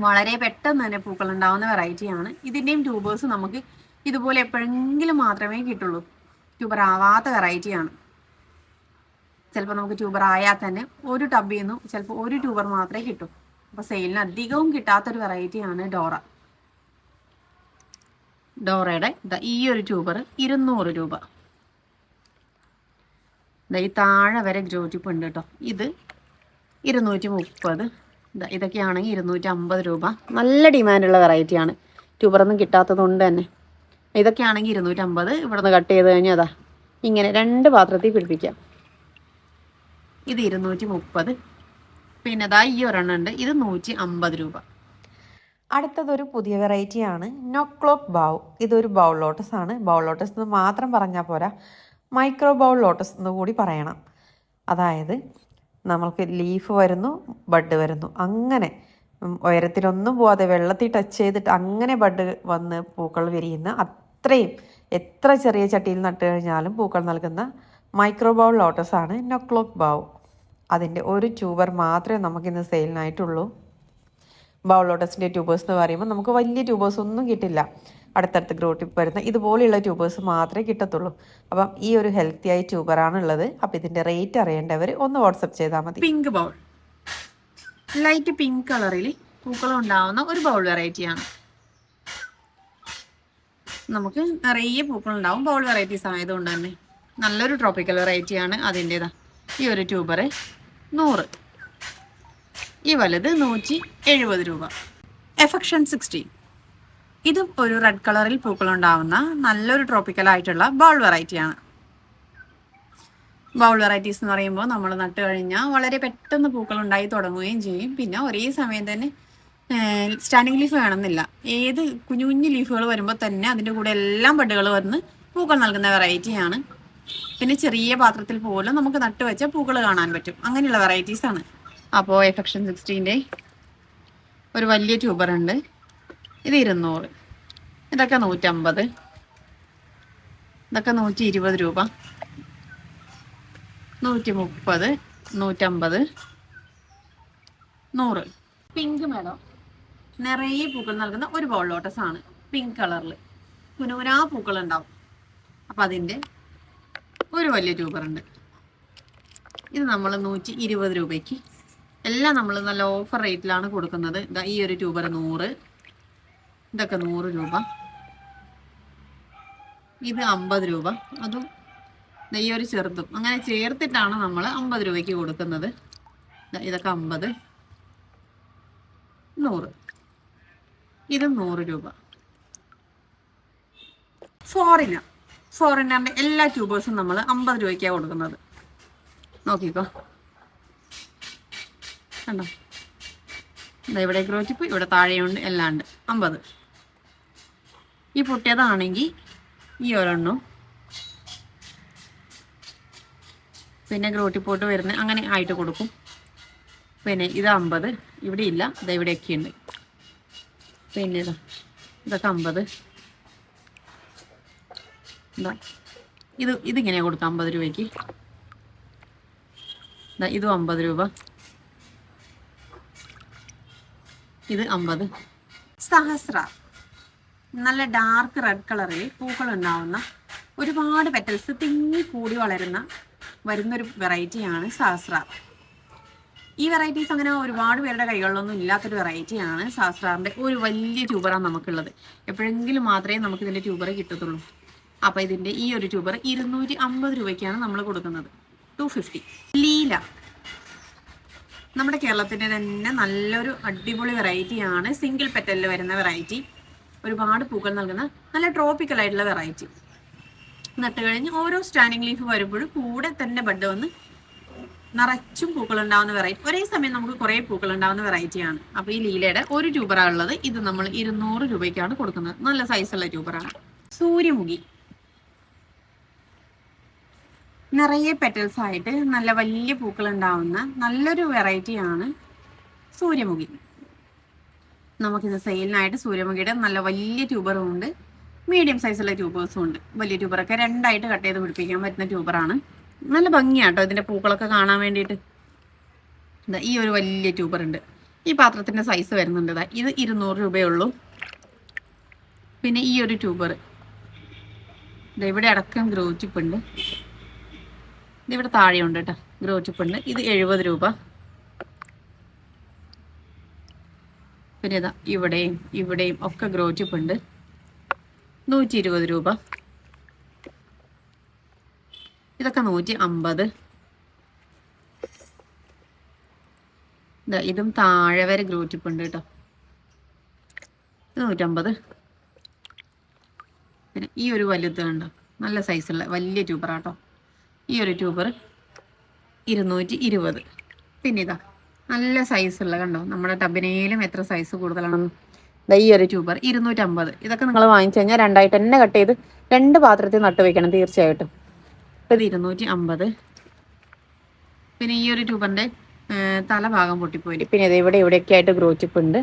വളരെ പെട്ടെന്ന് തന്നെ പൂക്കൾ ഉണ്ടാവുന്ന വെറൈറ്റിയാണ്. ഇതിൻ്റെയും ട്യൂബേഴ്സ് നമുക്ക് ഇതുപോലെ എപ്പോഴെങ്കിലും മാത്രമേ കിട്ടുള്ളൂ. ട്യൂബർ ആവാത്ത വെറൈറ്റിയാണ്. ചിലപ്പോൾ നമുക്ക് ട്യൂബർ ആയാൽ തന്നെ ഒരു ടബിൽ നിന്നും ചിലപ്പോൾ ഒരു ട്യൂബർ മാത്രമേ കിട്ടൂ. അപ്പോൾ സെയിലിന് അധികവും കിട്ടാത്തൊരു വെറൈറ്റിയാണ് ഡോറ. ഡോറയുടെ ഈ ഒരു ട്യൂബർ 200 രൂപ. ഈ താഴെ വരെ ഗ്രോറ്റിപ്പ് ഉണ്ട് കേട്ടോ. ഇത് 230. ഇതൊക്കെയാണെങ്കിൽ 250 രൂപ. നല്ല ഡിമാൻഡുള്ള വെറൈറ്റിയാണ്. ട്യൂബറൊന്നും കിട്ടാത്തത് കൊണ്ട് തന്നെ. ഇതൊക്കെയാണെങ്കിൽ 250. ഇവിടെ നിന്ന് കട്ട് ചെയ്ത് കഴിഞ്ഞാൽ അതാ ഇങ്ങനെ 2 പാത്രത്തിൽ പിടിപ്പിക്കാം. ഇത് 230. പിന്നെ അതാ ഈ ഒരെണ്ണം ഉണ്ട്. ഇത് 150 രൂപ. അടുത്തതൊരു പുതിയ വെറൈറ്റിയാണ് നോക്ലോക്ക് ബൗ. ഇതൊരു ബൗൾ ലോട്ടസ് ആണ്. ബൗൾ ലോട്ടസ് എന്ന് മാത്രം പറഞ്ഞാൽ പോരാ, മൈക്രോ ബൗൾ ലോട്ടസ് എന്ന് കൂടി പറയണം. അതായത് നമ്മൾക്ക് ലീഫ് വരുന്നു, ബഡ് വരുന്നു, അങ്ങനെ ഉയരത്തിലൊന്നും പോവാതെ വെള്ളത്തിൽ ടച്ച് ചെയ്തിട്ട് അങ്ങനെ ബഡ് വന്ന് പൂക്കൾ വിരിയുന്ന അത്രയും എത്ര ചെറിയ ചട്ടിയിൽ നട്ട് കഴിഞ്ഞാലും പൂക്കൾ നൽകുന്ന മൈക്രോ ബൗൾ ലോട്ടസ് ആണ് നോക്ലോക്ക് ബൗ. അതിൻ്റെ ഒരു ട്യൂബർ മാത്രമേ നമുക്കിന്ന് സെയിലിനായിട്ടുള്ളൂ. ബൗൾ ലോട്ടസിൻ്റെ ട്യൂബേഴ്സ് എന്ന് പറയുമ്പോൾ നമുക്ക് വലിയ ട്യൂബേഴ്സ് ഒന്നും കിട്ടില്ല. അടുത്തടുത്ത് ഗ്രോട്ടിപ്പ് വരുന്ന ഇതുപോലെയുള്ള ട്യൂബേഴ്സ് മാത്രമേ കിട്ടത്തുള്ളൂ. അപ്പം ഈ ഒരു ഹെൽത്തി ആയി ട്യൂബറാണ് ഉള്ളത്. അപ്പം ഇതിൻ്റെ റേറ്റ് അറിയേണ്ടവർ ഒന്ന് വാട്സപ്പ് ചെയ്താൽ മതി. പിങ്ക് ബൗൾ, ലൈറ്റ് പിങ്ക് കളറിൽ പൂക്കൾ ഉണ്ടാവുന്ന ഒരു ബൗൾ വെറൈറ്റിയാണ്. നമുക്ക് നിറയെ പൂക്കൾ ഉണ്ടാവും. ബൗൾ വെറൈറ്റീസ് ആയതുകൊണ്ട് തന്നെ നല്ലൊരു ട്രോപ്പിക്കൽ വെറൈറ്റിയാണ്. അതിൻ്റെതാ ഈ ഒരു ട്യൂബർ 100. ഈ വലുത് 170 രൂപ. എഫക്ഷൻ 60. ഇതും ഒരു റെഡ് കളറിൽ പൂക്കൾ ഉണ്ടാവുന്ന നല്ലൊരു ട്രോപ്പിക്കൽ ആയിട്ടുള്ള ബൗൾ വെറൈറ്റിയാണ്. ബൗൾ വെറൈറ്റീസ് എന്ന് പറയുമ്പോൾ നമ്മൾ നട്ട് കഴിഞ്ഞാൽ വളരെ പെട്ടെന്ന് പൂക്കൾ ഉണ്ടായി തുടങ്ങുകയും ചെയ്യും. പിന്നെ ഒരേ സമയം തന്നെ സ്റ്റാൻഡിങ് ലീഫ് വേണമെന്നില്ല. ഏത് കുഞ്ഞു കുഞ്ഞു ലീഫുകൾ വരുമ്പോൾ തന്നെ അതിൻ്റെ കൂടെ എല്ലാം ബഡുകൾ വന്ന് പൂക്കൾ നൽകുന്ന വെറൈറ്റിയാണ്. പിന്നെ ചെറിയ പാത്രത്തിൽ പോലും നമുക്ക് നട്ട് വെച്ചാൽ പൂക്കൾ കാണാൻ പറ്റും. അങ്ങനെയുള്ള വെറൈറ്റീസാണ്. അപ്പോൾ എഫക്ഷൻ 60ൻ്റെ ഒരു വലിയ ട്യൂബർ ഉണ്ട്. ഇത് 200. ഇതൊക്കെ 150. ഇതൊക്കെ 120 രൂപ. 130, 150, 100. പിങ്ക് മേഡോ നിറയെ പൂക്കൾ നൽകുന്ന ഒരു ബൗൾ ലോട്ടസ് ആണ്. പിങ്ക് കളറിൽ കുനുകുനാ പൂക്കൾ ഉണ്ടാവും. അപ്പം അതിൻ്റെ ഒരു വലിയ ട്യൂബർ ഉണ്ട്. ഇത് നമ്മൾ 120 രൂപയ്ക്ക് എല്ലാം നമ്മൾ നല്ല ഓഫർ റേറ്റിലാണ് കൊടുക്കുന്നത്. ഈ ഒരു ട്യൂബർ 100. ഇതൊക്കെ 100 രൂപ. ഇത് 50 രൂപ. അതും ഈ ഒരു ചെറുതും അങ്ങനെ ചേർത്തിട്ടാണ് നമ്മൾ 50 രൂപയ്ക്ക് കൊടുക്കുന്നത്. ഇതൊക്കെ 50, 100. ഇതും 100 രൂപ. ഫോറിനറിൻ്റെ എല്ലാ ട്യൂബേഴ്സും നമ്മൾ 50 രൂപയ്ക്കാണ് കൊടുക്കുന്നത്. നോക്കിക്കോ, കണ്ടോ? ഇവിടെ ഗ്രോറ്റിപ്പ്, ഇവിടെ താഴെയുണ്ട്, എല്ലാം ഉണ്ട്. 50. ഈ പൊട്ടിയതാണെങ്കിൽ ഈ ഒരെണ്ണം, പിന്നെ ഗ്രോട്ടിപ്പോട്ട് വരുന്ന അങ്ങനെ ആയിട്ട് കൊടുക്കും. പിന്നെ ഇത് 50. ഇവിടെ ഇല്ല, ഇത് ഇവിടെയൊക്കെ ഉണ്ട്. പിന്നെ ഇതൊക്കെ 50. എന്താ ഇതിങ്ങനെ കൊടുക്കാം 50 രൂപയ്ക്ക്. ഇതും 50 രൂപ. ഇത് 50. സഹസ്ര നല്ല ഡാർക്ക് റെഡ് കളറിൽ പൂക്കൾ ഉണ്ടാവുന്ന ഒരുപാട് പെറ്റൽസ് തിങ്ങി കൂടി വരുന്നൊരു വെറൈറ്റിയാണ് സഹസ്ര. ഈ വെറൈറ്റീസ് അങ്ങനെ ഒരുപാട് പേരുടെ കൈകളിലൊന്നും ഇല്ലാത്തൊരു വെറൈറ്റിയാണ്. സഹസ്രാറിൻ്റെ ഒരു വലിയ ട്യൂബറാണ് നമുക്കുള്ളത്. എപ്പോഴെങ്കിലും മാത്രമേ നമുക്ക് ഇതിൻ്റെ ട്യൂബർ കിട്ടത്തുള്ളൂ. അപ്പോൾ ഇതിൻ്റെ ഈ ഒരു ട്യൂബർ 250 രൂപയ്ക്കാണ് നമ്മൾ കൊടുക്കുന്നത്. 250. ലീല നമ്മുടെ കേരളത്തിൻ്റെ തന്നെ നല്ലൊരു അടിപൊളി വെറൈറ്റിയാണ്. സിംഗിൾ പെറ്റലിൽ വരുന്ന വെറൈറ്റി, ഒരുപാട് പൂക്കൾ നൽകുന്ന നല്ല ട്രോപ്പിക്കൽ ആയിട്ടുള്ള വെറൈറ്റി. നട്ട് കഴിഞ്ഞ് ഓരോ സ്റ്റാൻഡിങ് ലീഫ് വരുമ്പോഴും കൂടെ തന്നെ ബഡ് വന്ന് നിറച്ചും പൂക്കൾ ഉണ്ടാവുന്ന വെറൈറ്റി, ഒരേ സമയം നമുക്ക് കുറേ പൂക്കൾ ഉണ്ടാവുന്ന വെറൈറ്റിയാണ്. അപ്പോൾ ഈ ലീലയുടെ ഒരു ട്യൂബറാണ് ഉള്ളത്. ഇത് നമ്മൾ 200 രൂപയ്ക്കാണ് കൊടുക്കുന്നത്. നല്ല സൈസുള്ള ട്യൂബറാണ്. സൂര്യമുഖി നിറയെ പെറ്റൽസ് ആയിട്ട് നല്ല വലിയ പൂക്കൾ ഉണ്ടാവുന്ന നല്ലൊരു വെറൈറ്റിയാണ് സൂര്യമുഖി. നമുക്കിത് സെയിലിനായിട്ട് സൂര്യമുഖിയുടെ നല്ല വലിയ ട്യൂബറും ഉണ്ട്, മീഡിയം സൈസുള്ള ട്യൂബേഴ്സും ഉണ്ട്. വലിയ ട്യൂബറൊക്കെ 2ആയിട്ട് കട്ട് ചെയ്ത് പിടിപ്പിക്കാൻ പറ്റുന്ന ട്യൂബറാണ്. നല്ല ഭംഗിയാട്ടോ ഇതിൻ്റെ പൂക്കളൊക്കെ കാണാൻ വേണ്ടിയിട്ട്. ഈ ഒരു വലിയ ട്യൂബർ ഉണ്ട്. ഈ പാത്രത്തിൻ്റെ സൈസ് വരുന്നുണ്ട്. ഇത് 200 രൂപയുള്ളൂ. പിന്നെ ഈ ഒരു ട്യൂബർ ഇവിടെ അടക്കം ഗ്രോ ടിപ്പ് ഉണ്ട്. ഇതിവിടെ താഴെയുണ്ട് കേട്ടോ, ഗ്രോ ടിപ്പ് ഉണ്ട്. ഇത് 70 രൂപ. പിന്നെ ഇതാ ഇവിടെയും ഒക്കെ ഗ്രോ ടിപ്പ് ഉണ്ട്, 120 രൂപ. ഇതൊക്കെ 150. ഇതും താഴെ വരെ ഗ്രോ ടിപ്പ് ഉണ്ട് കേട്ടോ, 150. പിന്നെ ഈ ഒരു വലുത് കണ്ടോ, നല്ല സൈസുള്ള വലിയ ട്യൂബറാട്ടോ. ഈ ഒരു ട്യൂബർ 220. പിന്നെ ഇതാ നല്ല സൈസുള്ള കണ്ടോ, നമ്മുടെ ടബിനയിലും എത്ര സൈസ് കൂടുതലാണെന്ന്. ഈ ഒരു ട്യൂബർ 250. ഇതൊക്കെ നിങ്ങൾ വാങ്ങിച്ചു കഴിഞ്ഞാൽ 2ആയിട്ട് തന്നെ കട്ട് ചെയ്ത് 2 പാത്രത്തിൽ നട്ട് വെക്കണം തീർച്ചയായിട്ടും. ഇത് 250. പിന്നെ ഈ ഒരു ട്യൂബറിന്റെ തലഭാഗം പൊട്ടിപ്പോയി. പിന്നെ ഇത് ഇവിടെയൊക്കെ ആയിട്ട് ഗ്രോ ടിപ്പ് ഉണ്ട്,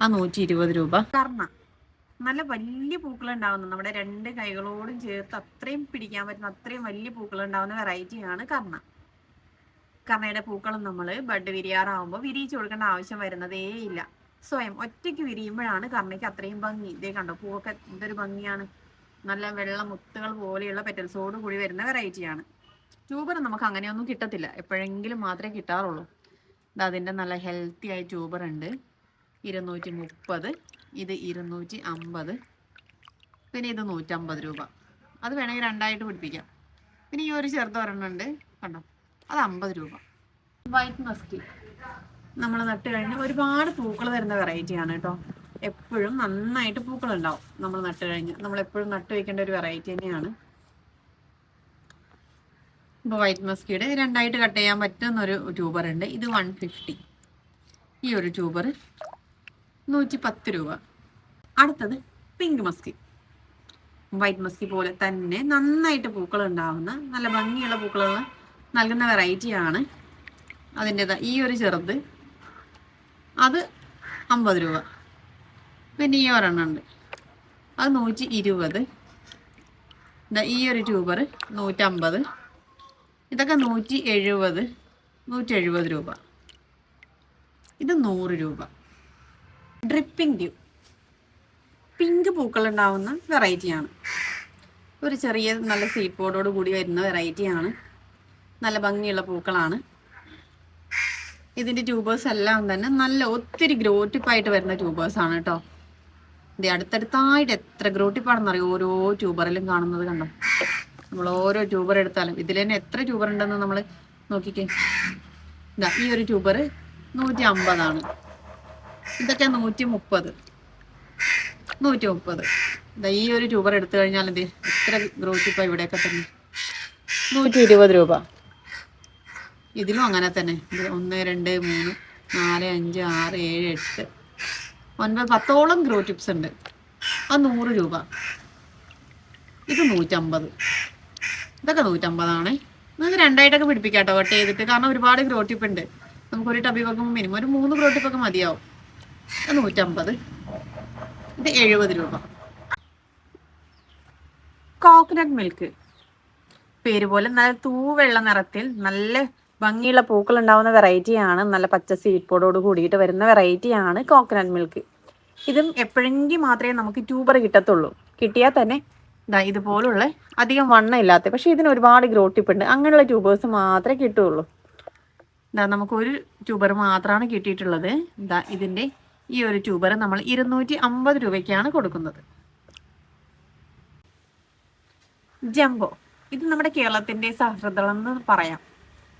ആ 120 രൂപ. കർണ നല്ല വലിയ പൂക്കൾ ഉണ്ടാവുന്ന, നമ്മുടെ 2 കൈകളോടും ചേർത്ത് അത്രയും പിടിക്കാൻ പറ്റുന്ന അത്രയും വലിയ പൂക്കൾ ഉണ്ടാവുന്ന വെറൈറ്റിയാണ് കർണ. കർണയുടെ പൂക്കളും നമ്മൾ ബഡ് വിരിയാറാവുമ്പോൾ വിരിയിച്ചു കൊടുക്കേണ്ട ആവശ്യം വരുന്നതേ ഇല്ല. സ്വയം ഒറ്റയ്ക്ക് വിരിയുമ്പോഴാണ് കർണയ്ക്ക് അത്രയും ഭംഗി. ഇതേ കണ്ടോ, പൂവൊക്കെ എന്തൊരു ഭംഗിയാണ്. നല്ല വെള്ള മുത്തുകൾ പോലെയുള്ള പെറ്റൽസോട് കൂടി വരുന്ന വെറൈറ്റിയാണ്. ട്യൂബർ നമുക്ക് അങ്ങനെയൊന്നും കിട്ടത്തില്ല, എപ്പോഴെങ്കിലും മാത്രമേ കിട്ടാറുള്ളൂ. അതിൻ്റെ നല്ല ഹെൽത്തി ആയ ട്യൂബർ ഉണ്ട്, 230. ഇത് 250. പിന്നെ ഇത് 150 രൂപ. അത് വേണമെങ്കിൽ 2ആയിട്ട് പിടിപ്പിക്കാം. പിന്നെ ഈ ഒരു ചെറുതൊരെണ്ണുണ്ട് കണ്ടോ, അത് 50 രൂപ. വൈറ്റ് മസ്കി നമ്മൾ നട്ട് കഴിഞ്ഞാൽ ഒരുപാട് പൂക്കൾ തരുന്ന വെറൈറ്റിയാണ് കേട്ടോ. എപ്പോഴും നന്നായിട്ട് പൂക്കൾ ഉണ്ടാവും നമ്മൾ നട്ട് കഴിഞ്ഞ്. നമ്മൾ എപ്പോഴും നട്ട് വയ്ക്കേണ്ട ഒരു വെറൈറ്റി തന്നെയാണ്. ഇപ്പോൾ വൈറ്റ് മസ്കിയുടെ 2ആയിട്ട് കട്ട് ചെയ്യാൻ പറ്റുന്ന ഒരു ട്യൂബർ ഉണ്ട്. ഇത് 150. ഈ ഒരു ട്യൂബർ 110 രൂപ. അടുത്തത് പിങ്ക് മസ്കി. വൈറ്റ് മസ്കി പോലെ തന്നെ നന്നായിട്ട് പൂക്കൾ ഉണ്ടാവുന്ന നല്ല ഭംഗിയുള്ള പൂക്കൾ നൽകുന്ന വെറൈറ്റിയാണ്. അതിൻ്റെതാ ഈ ഒരു ചെറുത്, അത് 50 രൂപ. പിന്നെ ഈ ഒരെണ്ണം ഉണ്ട്, അത് 120. ഈ ഒരു ട്യൂബർ 150. ഇതൊക്കെ 170 രൂപ. ഇത് 100 രൂപ. ഡ്രിപ്പിംഗ് ഡ്യൂ പിങ്ക് പൂക്കൾ ഉണ്ടാവുന്ന വെറൈറ്റിയാണ്. ഒരു ചെറിയ നല്ല സീഡ് പോഡോട് കൂടി വരുന്ന വെറൈറ്റിയാണ്. നല്ല ഭംഗിയുള്ള പൂക്കളാണ്. ഇതിൻ്റെ ട്യൂബേഴ്സ് എല്ലാം തന്നെ നല്ല ഒത്തിരി ഗ്രോ ടിപ്പായിട്ട് വരുന്ന ട്യൂബേഴ്സാണ് കേട്ടോ. ഇത് അടുത്തടുത്തായിട്ട് എത്ര ഗ്രോ ടിപ്പാണെന്നറിയോ ഓരോ ട്യൂബറിലും കാണുന്നത് കണ്ടോ. നമ്മൾ ഓരോ ട്യൂബർ എടുത്താലും ഇതിൽ തന്നെ എത്ര ട്യൂബർ ഉണ്ടെന്ന് നമ്മൾ നോക്കിക്കേ. ഈ ഒരു ട്യൂബർ 150. ഇതൊക്കെ 130. ഈ ഒരു ട്യൂബർ എടുത്തു കഴിഞ്ഞാൽ എന്ത് എത്ര ഗ്രോ ടിപ്പാണ് ഇവിടെയൊക്കെ തന്നെ. 120 രൂപ. ഇതിലും അങ്ങനെ തന്നെ. 1 2 3 4 5 6 7 8 9 10ഓളം ഗ്രോ ടിപ്സ് ഉണ്ട്. അത് 100 രൂപ. ഇത് 150. ഇതൊക്കെ 150 നമുക്ക് 2ആയിട്ടൊക്കെ പിടിപ്പിക്കാം കേട്ടോ, കട്ട് ചെയ്തിട്ട്. കാരണം ഒരുപാട് ഗ്രോ ടിപ്പ് ഉണ്ട്. നമുക്കൊരു ടബി വെക്കുമ്പോൾ മിനിമം ഒരു 3 ഗ്രോ ടിപ്പൊക്കെ മതിയാവും. 150. ഇത് 70 രൂപ. കോക്കനട്ട് മിൽക്ക് പേര് പോലെ നല്ല തൂവെള്ള നിറത്തിൽ നല്ല ഭംഗിയുള്ള പൂക്കൾ ഉണ്ടാവുന്ന വെറൈറ്റിയാണ്. നല്ല പച്ച സീഡ് പോഡോട് കൂടിയിട്ട് വരുന്ന വെറൈറ്റിയാണ് കോക്കനട്ട് മിൽക്ക്. ഇതും എപ്പോഴെങ്കിലും മാത്രമേ നമുക്ക് ട്യൂബർ കിട്ടത്തുള്ളൂ. കിട്ടിയാൽ തന്നെ ഇതുപോലുള്ള അധികം വണ്ണം ഇല്ലാത്ത, പക്ഷേ ഇതിന് ഒരുപാട് ഗ്രോ ടിപ്പ് ഉണ്ട്. അങ്ങനെയുള്ള ട്യൂബേഴ്സ് മാത്രമേ കിട്ടുകയുള്ളൂ. നമുക്കൊരു ട്യൂബർ മാത്രമാണ് കിട്ടിയിട്ടുള്ളത്. ഇതിൻ്റെ ഈ ഒരു ട്യൂബർ നമ്മൾ 250 രൂപയ്ക്കാണ് കൊടുക്കുന്നത്. ജംബോ ഇത് നമ്മുടെ കേരളത്തിൻ്റെ സഹസ്രദളം എന്ന് പറയാം.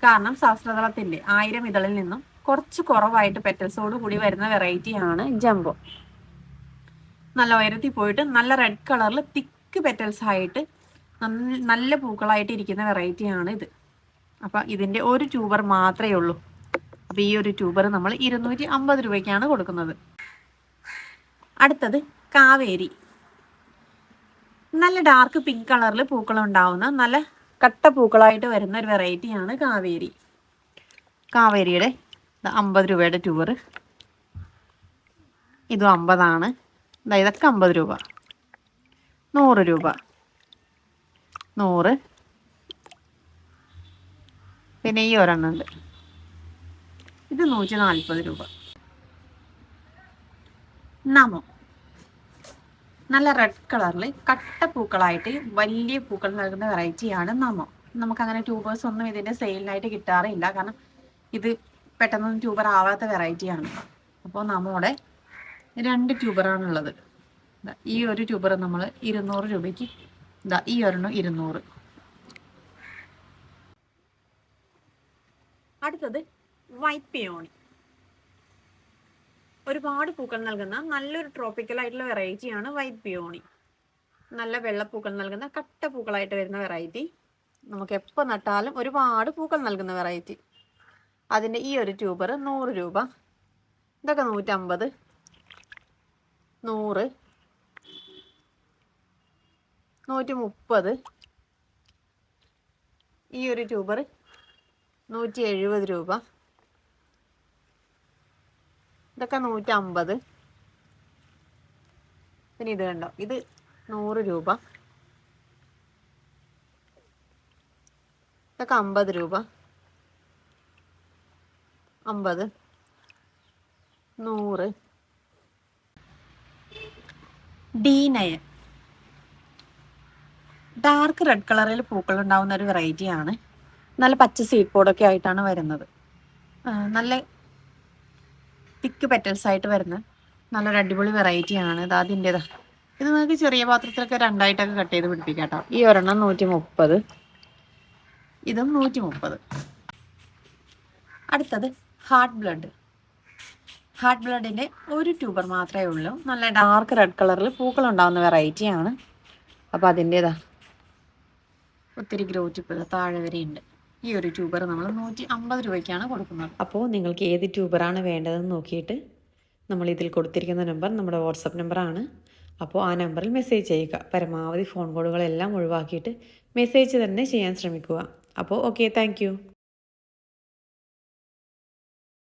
കാരണം സഹസ്രദളത്തിൻ്റെ 1000 ഇതളിൽ നിന്നും കുറച്ച് കുറവായിട്ട് പെറ്റൽസോട് കൂടി വരുന്ന വെറൈറ്റിയാണ് ജംബോ. നല്ല ഉയരത്തിൽ പോയിട്ട് നല്ല റെഡ് കളറിൽ തിക്ക് പെറ്റൽസ് ആയിട്ട് നല്ല പൂക്കളായിട്ട് ഇരിക്കുന്ന വെറൈറ്റിയാണ് ഇത്. അപ്പം ഇതിൻ്റെ ഒരു ട്യൂബർ മാത്രമേ ഉള്ളൂ. അപ്പോൾ ഈ ഒരു ട്യൂബർ നമ്മൾ 250 രൂപയ്ക്കാണ് കൊടുക്കുന്നത്. അടുത്തത് കാവേരി. നല്ല ഡാർക്ക് പിങ്ക് കളറിൽ പൂക്കളുണ്ടാവുന്ന നല്ല കട്ട പൂക്കളായിട്ട് വരുന്ന ഒരു വെറൈറ്റിയാണ് കാവേരി. കാവേരിയുടെ 50 രൂപയുടെ ട്യൂബർ. ഇതും 50 ഇതൊക്കെ 50 രൂപ. 100 രൂപ, 100. പിന്നെ ഈ ഒരെണ്ണുണ്ട്, ഇത് 140 രൂപ. നമോ, നല്ല റെഡ് കളറിൽ കട്ട പൂക്കളായിട്ട് വലിയ പൂക്കൾ നൽകുന്ന വെറൈറ്റിയാണ് നമോ. നമുക്കങ്ങനെ ട്യൂബേഴ്സ് ഒന്നും ഇതിൻ്റെ സെയിലിനായിട്ട് കിട്ടാറില്ല, കാരണം ഇത് പെട്ടെന്നൊന്നും ട്യൂബർ ആവാത്ത വെറൈറ്റിയാണ്. അപ്പോൾ നമ്മുടെ 2 ട്യൂബറാണുള്ളത്. ഈ ഒരു ട്യൂബർ നമ്മൾ 200 രൂപയ്ക്ക്, ഈ ഒരെണ്ണം 200. അടുത്തത് വൈറ്റ് പിയോണി. ഒരുപാട് പൂക്കൾ നൽകുന്ന നല്ലൊരു ട്രോപ്പിക്കൽ ആയിട്ടുള്ള വെറൈറ്റിയാണ് വൈറ്റ് പിയോണി. നല്ല വെള്ളപ്പൂക്കൾ നൽകുന്ന കട്ട പൂക്കളായിട്ട് വരുന്ന വെറൈറ്റി. നമുക്ക് എപ്പോൾ നട്ടാലും ഒരുപാട് പൂക്കൾ നൽകുന്ന വെറൈറ്റി. അതിൻ്റെ ഈ ഒരു ട്യൂബർ 100 രൂപ. ഇതൊക്കെ 150, 100, 130. ഈ ഒരു ട്യൂബർ 170 രൂപ. ഇതൊക്കെ 150. പിന്നെ ഇത് കണ്ടോ, ഇത് 100 രൂപ. ഇതൊക്കെ 50 രൂപ. 50, 100. D9 ഡാർക്ക് റെഡ് കളറിൽ പൂക്കൾ ഉണ്ടാവുന്ന ഒരു വെറൈറ്റിയാണ്. നല്ല പച്ച സീഡ് പോഡൊക്കെ ആയിട്ടാണ് വരുന്നത്. നല്ല തിക്ക് പെറ്റൽസ് ആയിട്ട് വരുന്ന നല്ലൊരു അടിപൊളി വെറൈറ്റിയാണ്. ഇത് അതിൻ്റെതാ. ഇത് നമുക്ക് ചെറിയ പാത്രത്തിലൊക്കെ 2ആയിട്ടൊക്കെ കട്ട് ചെയ്ത് പിടിപ്പിക്കാം കേട്ടോ. ഈ ഒരെണ്ണം 130, ഇതും 130. അടുത്തത് ഹാർട്ട് ബ്ലഡ്. ഹാർട്ട് ബ്ലഡിൻ്റെ ഒരു ട്യൂബർ മാത്രമേ ഉള്ളൂ. നല്ല ഡാർക്ക് റെഡ് കളറിൽ പൂക്കൾ ഉണ്ടാകുന്ന വെറൈറ്റിയാണ്. അപ്പോൾ അതിൻ്റെതാ ഒത്തിരി ഗ്രോത്ത് താഴെ വരെയുണ്ട്. ഈ ഒരു ട്യൂബർ നമ്മൾ 150 രൂപയ്ക്കാണ് കൊടുക്കുന്നത്. അപ്പോൾ നിങ്ങൾക്ക് ഏത് ട്യൂബറാണ് വേണ്ടതെന്ന് നോക്കിയിട്ട് നമ്മൾ ഇതിൽ കൊടുത്തിരിക്കുന്ന നമ്പർ നമ്മുടെ വാട്സപ്പ് നമ്പറാണ്. അപ്പോൾ ആ നമ്പറിൽ മെസ്സേജ് ചെയ്യുക. പരമാവധി ഫോൺ കോളുകളെല്ലാം ഒഴിവാക്കിയിട്ട് മെസ്സേജ് തന്നെ ചെയ്യാൻ ശ്രമിക്കുക. അപ്പോൾ ഓക്കെ, താങ്ക്